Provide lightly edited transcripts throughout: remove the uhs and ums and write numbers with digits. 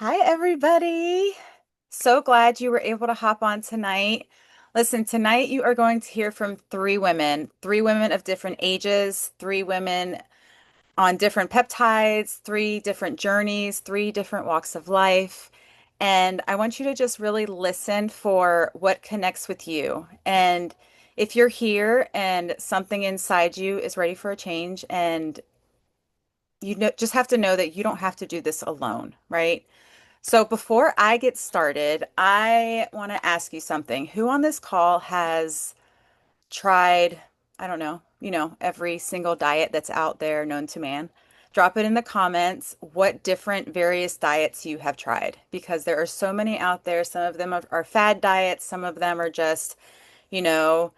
Hi, everybody. So glad you were able to hop on tonight. Listen, tonight you are going to hear from three women of different ages, three women on different peptides, three different journeys, three different walks of life. And I want you to just really listen for what connects with you. And if you're here and something inside you is ready for a change, and just have to know that you don't have to do this alone, right? So before I get started, I want to ask you something. Who on this call has tried, I don't know, every single diet that's out there known to man? Drop it in the comments what different various diets you have tried because there are so many out there. Some of them are fad diets, some of them are just, you know,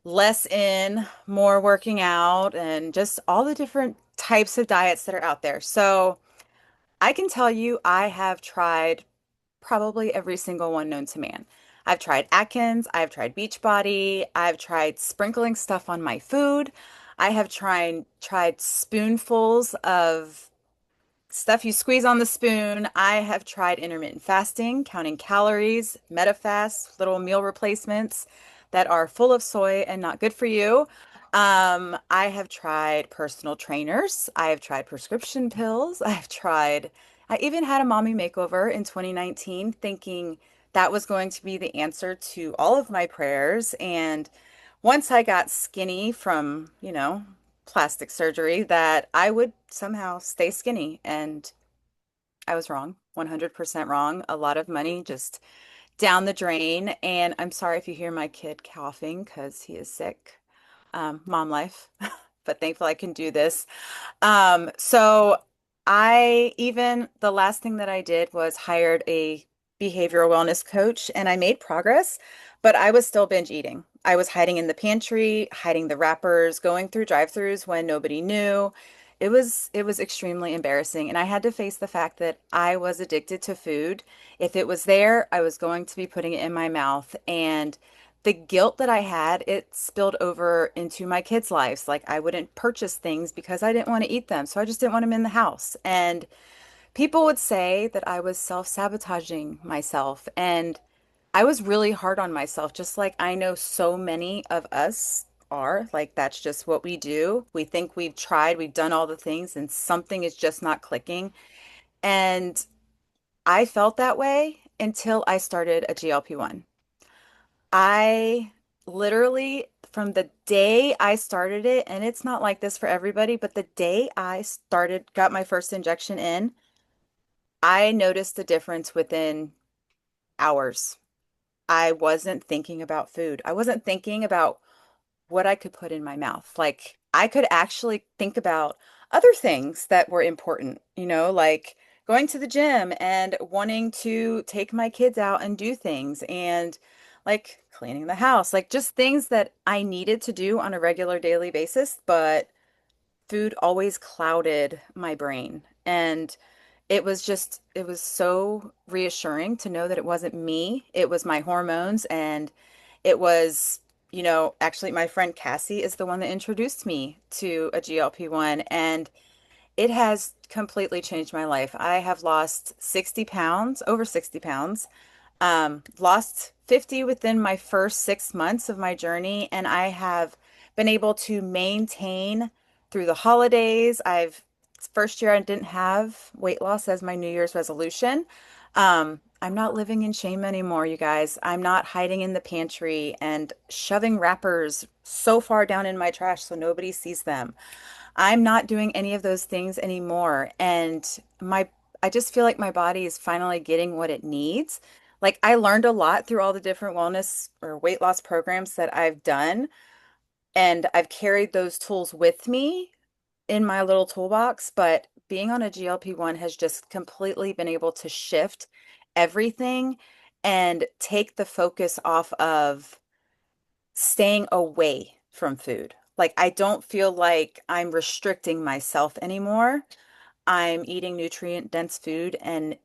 less in, more working out, and just all the different types of diets that are out there. So I can tell you, I have tried probably every single one known to man. I've tried Atkins, I've tried Beachbody, I've tried sprinkling stuff on my food. I have tried spoonfuls of stuff you squeeze on the spoon. I have tried intermittent fasting, counting calories, MetaFast, little meal replacements that are full of soy and not good for you. I have tried personal trainers. I have tried prescription pills. I even had a mommy makeover in 2019, thinking that was going to be the answer to all of my prayers. And once I got skinny from, plastic surgery, that I would somehow stay skinny. And I was wrong, 100% wrong. A lot of money just down the drain. And I'm sorry if you hear my kid coughing because he is sick. Mom life, but thankful I can do this. So the last thing that I did was hired a behavioral wellness coach and I made progress, but I was still binge eating. I was hiding in the pantry, hiding the wrappers, going through drive-throughs when nobody knew. It was extremely embarrassing and I had to face the fact that I was addicted to food. If it was there, I was going to be putting it in my mouth and the guilt that I had, it spilled over into my kids' lives. Like I wouldn't purchase things because I didn't want to eat them. So I just didn't want them in the house. And people would say that I was self-sabotaging myself. And I was really hard on myself, just like I know so many of us are. Like that's just what we do. We think we've tried, we've done all the things, and something is just not clicking. And I felt that way until I started a GLP-1. I literally, from the day I started it, and it's not like this for everybody, but the day I got my first injection in, I noticed the difference within hours. I wasn't thinking about food. I wasn't thinking about what I could put in my mouth. Like I could actually think about other things that were important, like going to the gym and wanting to take my kids out and do things and like cleaning the house, like just things that I needed to do on a regular daily basis, but food always clouded my brain. And it was so reassuring to know that it wasn't me, it was my hormones. And it was, actually, my friend Cassie is the one that introduced me to a GLP-1, and it has completely changed my life. I have lost 60 pounds, over 60 pounds, lost 50 within my first 6 months of my journey, and I have been able to maintain through the holidays. First year I didn't have weight loss as my New Year's resolution. I'm not living in shame anymore, you guys. I'm not hiding in the pantry and shoving wrappers so far down in my trash so nobody sees them. I'm not doing any of those things anymore. And I just feel like my body is finally getting what it needs. Like I learned a lot through all the different wellness or weight loss programs that I've done, and I've carried those tools with me in my little toolbox, but being on a GLP-1 has just completely been able to shift everything and take the focus off of staying away from food. Like I don't feel like I'm restricting myself anymore. I'm eating nutrient dense food and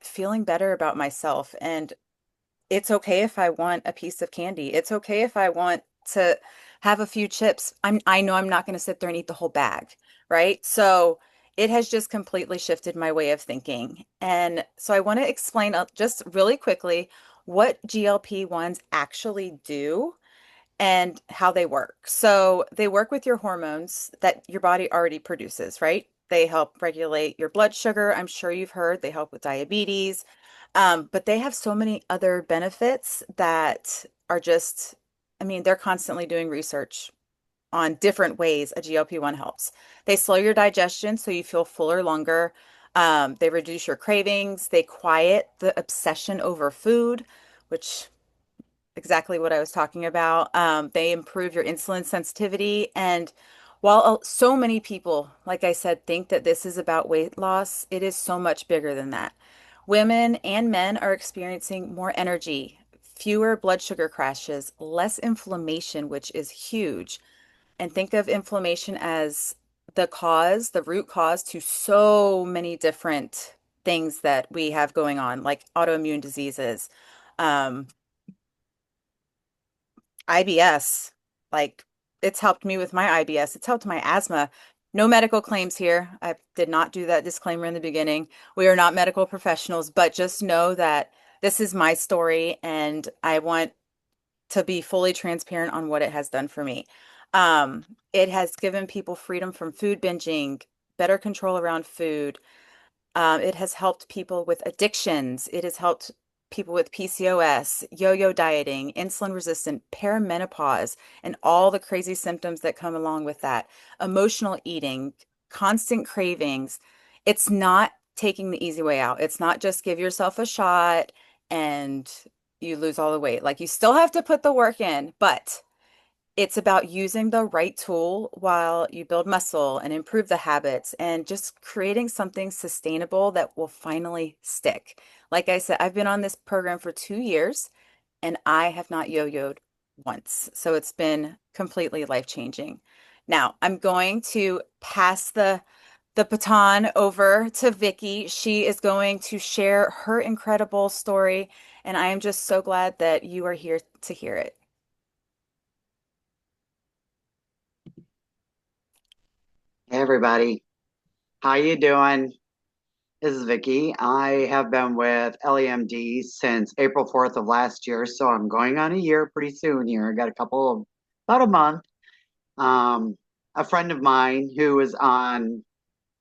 feeling better about myself. And it's okay if I want a piece of candy. It's okay if I want to have a few chips. I know I'm not going to sit there and eat the whole bag, right? So it has just completely shifted my way of thinking. And so I want to explain just really quickly what GLP-1s actually do and how they work. So they work with your hormones that your body already produces, right? They help regulate your blood sugar. I'm sure you've heard they help with diabetes. But they have so many other benefits that are just, I mean, they're constantly doing research on different ways a GLP-1 helps. They slow your digestion so you feel fuller longer. They reduce your cravings. They quiet the obsession over food, which exactly what I was talking about. They improve your insulin sensitivity. And while so many people, like I said, think that this is about weight loss, it is so much bigger than that. Women and men are experiencing more energy, fewer blood sugar crashes, less inflammation, which is huge. And think of inflammation as the root cause to so many different things that we have going on, like autoimmune diseases. Um, IBS, like it's helped me with my IBS. It's helped my asthma. No medical claims here. I did not do that disclaimer in the beginning. We are not medical professionals, but just know that this is my story and I want to be fully transparent on what it has done for me. It has given people freedom from food binging, better control around food, it has helped people with addictions. It has helped people with PCOS, yo-yo dieting, insulin resistant, perimenopause, and all the crazy symptoms that come along with that. Emotional eating, constant cravings. It's not taking the easy way out. It's not just give yourself a shot and you lose all the weight. Like you still have to put the work in, but it's about using the right tool while you build muscle and improve the habits and just creating something sustainable that will finally stick. Like I said, I've been on this program for 2 years and I have not yo-yoed once. So it's been completely life-changing. Now, I'm going to pass the baton over to Vicky. She is going to share her incredible story, and I am just so glad that you are here to hear it. Hey everybody, how you doing? This is Vicky. I have been with LEMD since April 4th of last year, so I'm going on a year pretty soon here. I got a couple of about a month. Um, a friend of mine who was on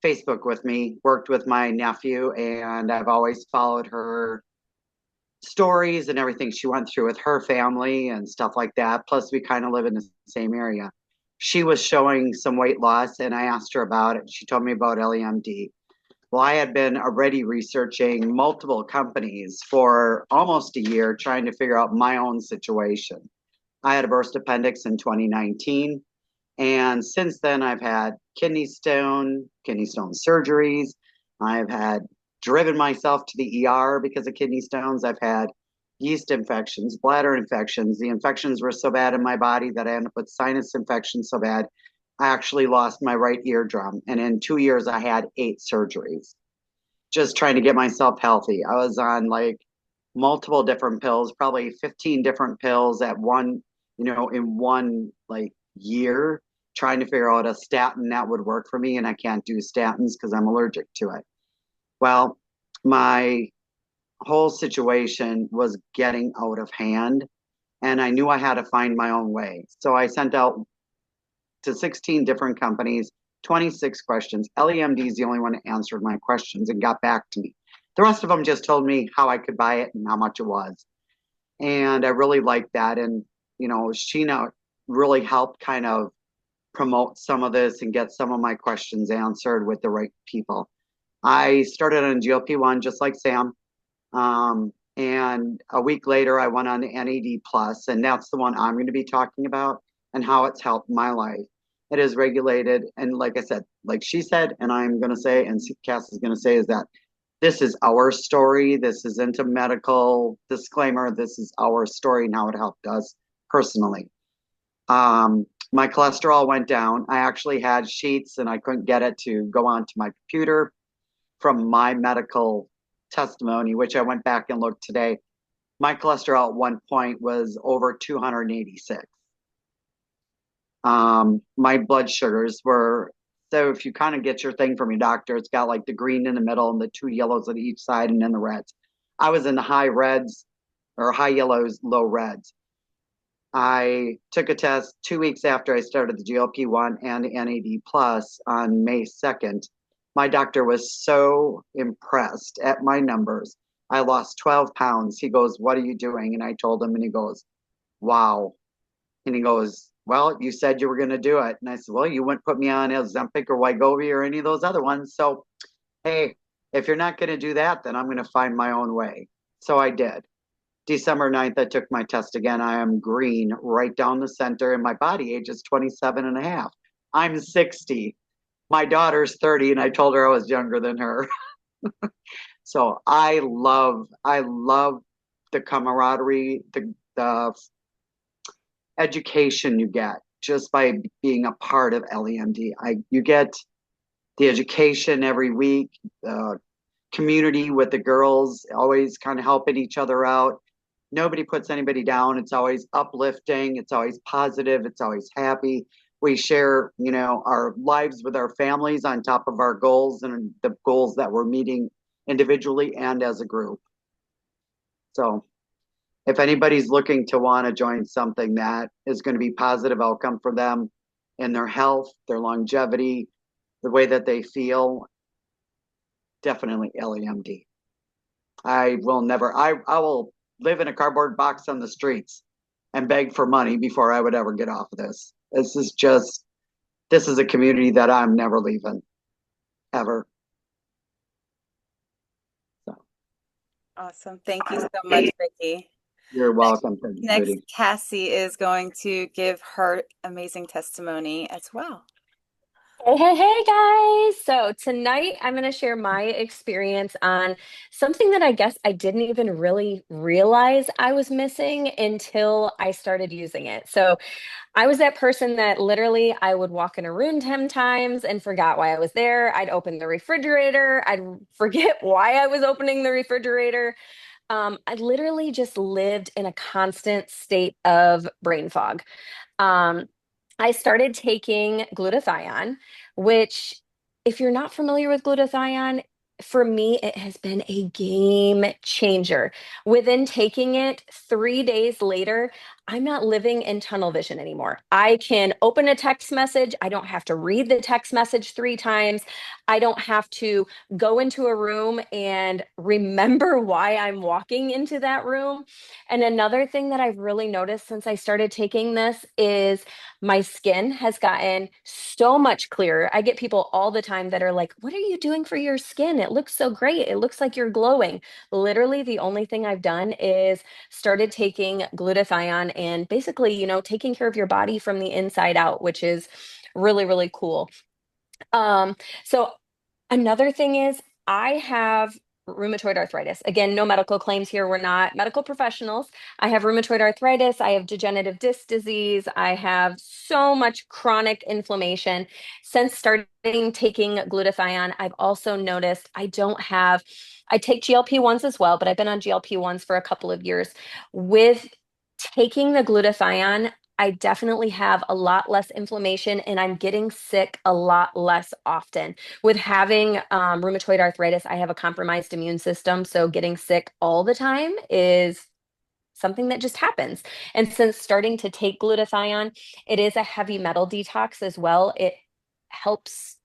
Facebook with me worked with my nephew, and I've always followed her stories and everything she went through with her family and stuff like that. Plus, we kind of live in the same area. She was showing some weight loss, and I asked her about it. She told me about LEMD. Well, I had been already researching multiple companies for almost a year, trying to figure out my own situation. I had a burst appendix in 2019. And since then, I've had kidney stone surgeries. I've had driven myself to the ER because of kidney stones. I've had yeast infections, bladder infections. The infections were so bad in my body that I ended up with sinus infection so bad. I actually lost my right eardrum. And in 2 years, I had 8 surgeries just trying to get myself healthy. I was on like multiple different pills, probably 15 different pills at one, in one like year, trying to figure out a statin that would work for me. And I can't do statins because I'm allergic to it. Well, my whole situation was getting out of hand and I knew I had to find my own way. So I sent out to 16 different companies, 26 questions. LEMD is the only one that answered my questions and got back to me. The rest of them just told me how I could buy it and how much it was. And I really liked that. And, Sheena really helped kind of promote some of this and get some of my questions answered with the right people. I started on GLP-1 just like Sam. And a week later, I went on the NAD plus, and that's the one I'm going to be talking about and how it's helped my life. It is regulated, and like I said, like she said, and I'm going to say, and Cass is going to say, is that this is our story. This isn't a medical disclaimer. This is our story and how it helped us personally. My cholesterol went down. I actually had sheets, and I couldn't get it to go onto my computer from my medical testimony, which I went back and looked today. My cholesterol at one point was over 286. My blood sugars were So if you kind of get your thing from your doctor, it's got like the green in the middle and the two yellows on each side and then the reds. I was in the high reds or high yellows, low reds. I took a test 2 weeks after I started the GLP-1 and NAD plus on May 2nd. My doctor was so impressed at my numbers. I lost 12 pounds. He goes, "What are you doing?" And I told him, and he goes, "Wow." And he goes, "Well, you said you were going to do it." And I said, "Well, you wouldn't put me on Ozempic or Wegovy or any of those other ones. So, hey, if you're not going to do that, then I'm going to find my own way." So I did. December 9th, I took my test again. I am green right down the center, and my body age is 27 and a half. I'm 60. My daughter's 30, and I told her I was younger than her. So I love the camaraderie, the education you get just by being a part of LEMD. You get the education every week, the community with the girls, always kind of helping each other out. Nobody puts anybody down. It's always uplifting. It's always positive. It's always happy. We share, our lives with our families on top of our goals and the goals that we're meeting individually and as a group. So if anybody's looking to want to join something that is going to be positive outcome for them in their health, their longevity, the way that they feel, definitely LEMD. I will live in a cardboard box on the streets and beg for money before I would ever get off of this. This is a community that I'm never leaving, ever. So Awesome. Thank you so much, Vicki. you're welcome. Thank you, Next, sweetie. Cassie is going to give her amazing testimony as well. Hey, hey, hey, guys. So tonight I'm going to share my experience on something that I guess I didn't even really realize I was missing until I started using it. So I was that person that literally I would walk in a room 10 times and forgot why I was there. I'd open the refrigerator. I'd forget why I was opening the refrigerator. I literally just lived in a constant state of brain fog. Um, I started taking glutathione, which, if you're not familiar with glutathione, for me, it has been a game changer. Within taking it 3 days later, I'm not living in tunnel vision anymore. I can open a text message. I don't have to read the text message 3 times. I don't have to go into a room and remember why I'm walking into that room. And another thing that I've really noticed since I started taking this is my skin has gotten so much clearer. I get people all the time that are like, "What are you doing for your skin? It looks so great. It looks like you're glowing." Literally, the only thing I've done is started taking glutathione and basically, taking care of your body from the inside out, which is really, really cool. So another thing is I have rheumatoid arthritis. Again, no medical claims here. We're not medical professionals. I have rheumatoid arthritis. I have degenerative disc disease. I have so much chronic inflammation. Since starting taking glutathione, I've also noticed I take GLP-1s as well, but I've been on GLP-1s for a couple of years. With taking the glutathione, I definitely have a lot less inflammation and I'm getting sick a lot less often. With having rheumatoid arthritis, I have a compromised immune system. So getting sick all the time is something that just happens. And since starting to take glutathione, it is a heavy metal detox as well. It helps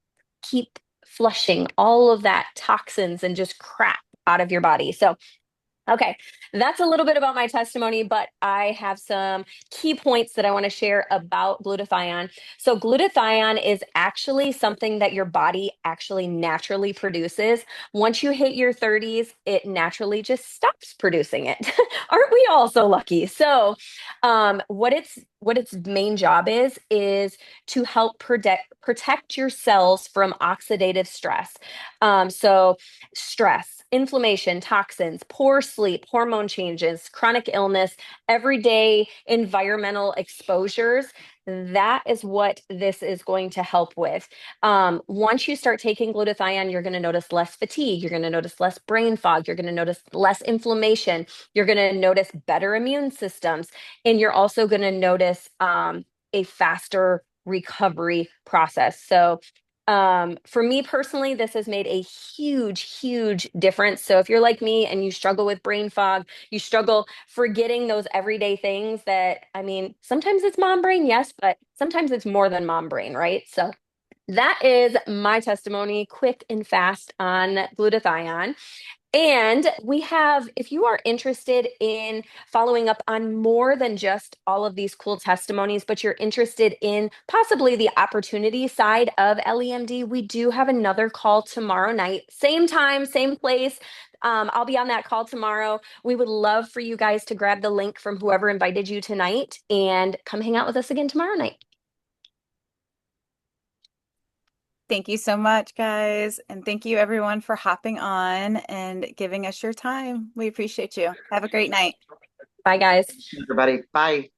keep flushing all of that toxins and just crap out of your body. So okay, that's a little bit about my testimony, but I have some key points that I want to share about glutathione. So, glutathione is actually something that your body actually naturally produces. Once you hit your 30s, it naturally just stops producing it. Aren't we all so lucky? So, what its main job is to help protect your cells from oxidative stress. So stress, inflammation, toxins, poor sleep, hormone changes, chronic illness, everyday environmental exposures. That is what this is going to help with. Once you start taking glutathione, you're going to notice less fatigue. You're going to notice less brain fog. You're going to notice less inflammation. You're going to notice better immune systems. And you're also going to notice a faster recovery process. So, For me personally, this has made a huge difference. So if you're like me and you struggle with brain fog, you struggle forgetting those everyday things that, I mean, sometimes it's mom brain, yes, but sometimes it's more than mom brain, right? So that is my testimony, quick and fast on glutathione. And we have, if you are interested in following up on more than just all of these cool testimonies, but you're interested in possibly the opportunity side of LEMD, we do have another call tomorrow night. Same time, same place. I'll be on that call tomorrow. We would love for you guys to grab the link from whoever invited you tonight and come hang out with us again tomorrow night. Thank you so much, guys. And thank you, everyone, for hopping on and giving us your time. We appreciate you. Have a great night. Bye, guys. Everybody, bye.